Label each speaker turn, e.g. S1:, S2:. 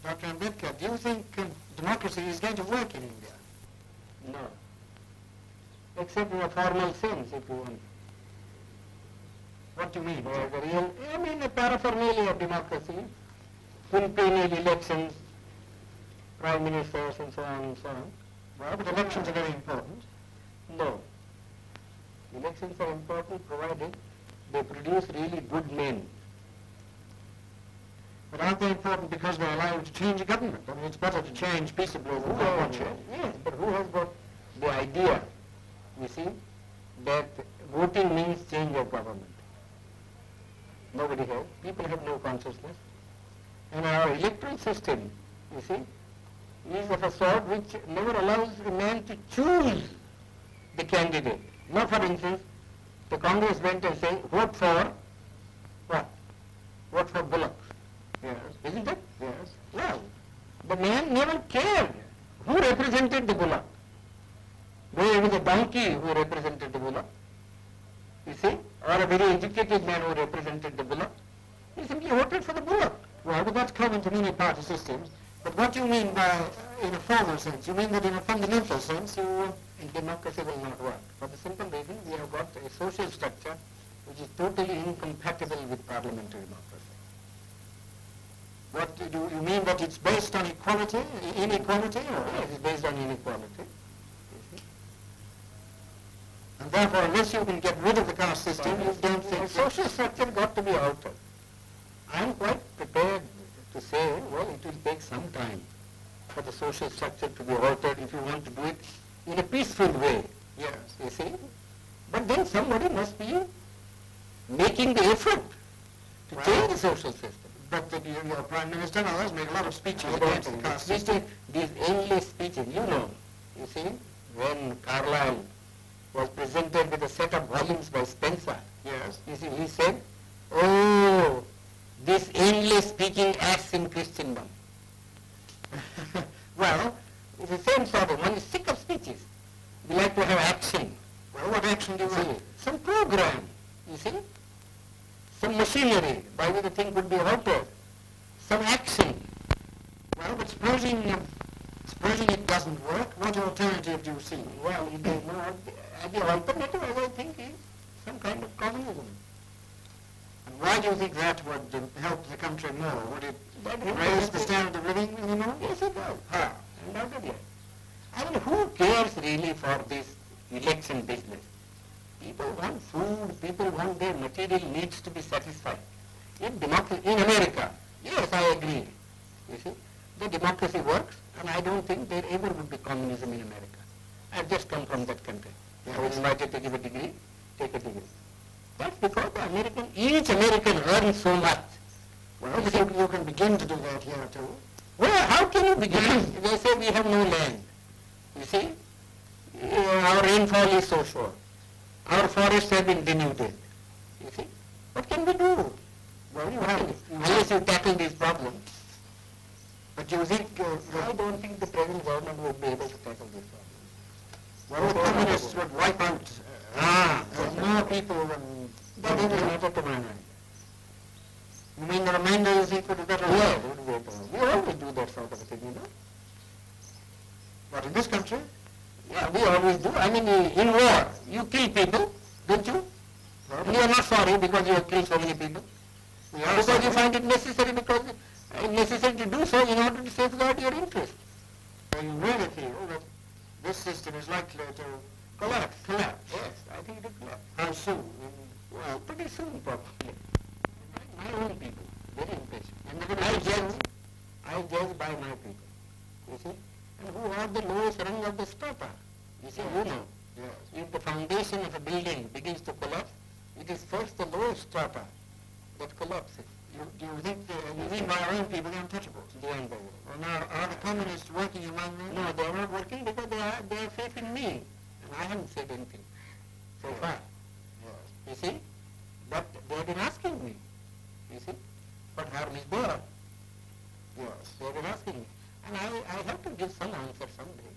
S1: Dr. Ambedkar, do you think democracy is going to work in India?
S2: No. Except in a formal sense, if you want.
S1: What do you mean?
S2: The real, I mean, a paraphernalia of democracy, quinquennial elections, prime ministers, and so on and so on.
S1: Well, but elections are very important.
S2: No. Elections are important provided they produce really good men.
S1: But aren't they important because they allow you to change a government? I mean, it's better to change peaceably than bloodshed.
S2: Yes, but who has got the idea, you see, that voting means change of government? Nobody has. People have no consciousness. And our electoral system, you see, is of a sort which never allows a man to choose the candidate. Now, for instance, the Congress went and said, vote for what? Vote for Bullock.
S1: Yes.
S2: Isn't it?
S1: Yes.
S2: Well, the man never cared who represented the Bullock. Though it was a donkey who represented the Bullock, you see, or a very educated man who represented the Bullock, he simply voted for the Bullock.
S1: Well, but that's common to many party systems. But what do you mean by, in a formal sense? You mean that in a fundamental sense,
S2: Democracy will not work. For the simple reason, we have got a social structure which is totally incompatible with parliamentary democracy.
S1: what do you mean that it's based on equality, inequality? Or?
S2: Yes, it's based on inequality.
S1: And therefore, unless you can get rid of the caste system, you don't
S2: The
S1: think...
S2: social structure got to be altered. I am quite prepared to say, well, it will take some time for the social structure to be altered if you want to do it in a peaceful way.
S1: Yes.
S2: You see? But then somebody must be making the effort to change the social system.
S1: But your Prime Minister and others make a lot of speeches
S2: About
S1: against the caste system.
S2: these endless speeches, you know, you see, when Carlyle was presented with a set of volumes by Spencer,
S1: Yes.
S2: you see, he said, oh, this endless speaking acts in Christendom.
S1: Well,
S2: It's the same sort of, one is sick of speeches. We like to have action.
S1: well, what action do you
S2: See,
S1: want?
S2: some program, you see, some machinery by which the thing could be altered, some action.
S1: Well, but supposing it doesn't work, what alternative do you see?
S2: Well, it is not, the alternative, as I think, is some kind of communism.
S1: And why do you think that would help the country more? Would it
S2: That helps
S1: raise
S2: the
S1: the standard of living anymore?
S2: Yes, it does.
S1: How?
S2: Undoubtedly. I mean, who cares really for this election business? People want food, people want their material needs to be satisfied. In America, yes, I agree. You see, the democracy works, and I don't think there ever would be communism in America. I've just come from that country. I was invited to give a degree, take a degree. That's because each American earns so much.
S1: Well, you can begin to do that here too.
S2: Well, how can you begin? They say we have no land. You see, our rainfall is so short. Our forests have been denuded. You see, what can we do?
S1: Well, you have.
S2: Unless you tackle these problems.
S1: But do you think...
S2: I don't think the present government would be able to tackle these problems.
S1: well, the communists would wipe out more people than...
S2: That doesn't matter to my mind.
S1: You mean the remainder you think would be better?
S2: Yeah, it would be better. We always do that sort of a thing, you know.
S1: But in this country?
S2: Yeah, we always do. I mean, in war, you kill people, don't you? And you are not sorry because you have killed so many people. Because you find it necessary necessary to do so in order to safeguard your interest.
S1: So you really feel that this system is likely to
S2: Collapse. Yes, I think it will collapse.
S1: how soon?
S2: Well, pretty soon probably. My own people, very impatient.
S1: And
S2: I judge by my people, you see. And who are the lowest rung of the strata? You see, you know.
S1: Yes.
S2: If the foundation of a building begins to collapse, it is first the lowest strata that collapses.
S1: Do you think you mean by our own people, the untouchables?
S2: The unbelievable.
S1: Well, now, are the communists working among them?
S2: No, they are not working because they have faith in me. And I haven't said anything so far.
S1: Yes.
S2: You see? But they have been asking me. You see? What harm is there?
S1: Yes.
S2: They have been asking me. And I have to give some answer someday.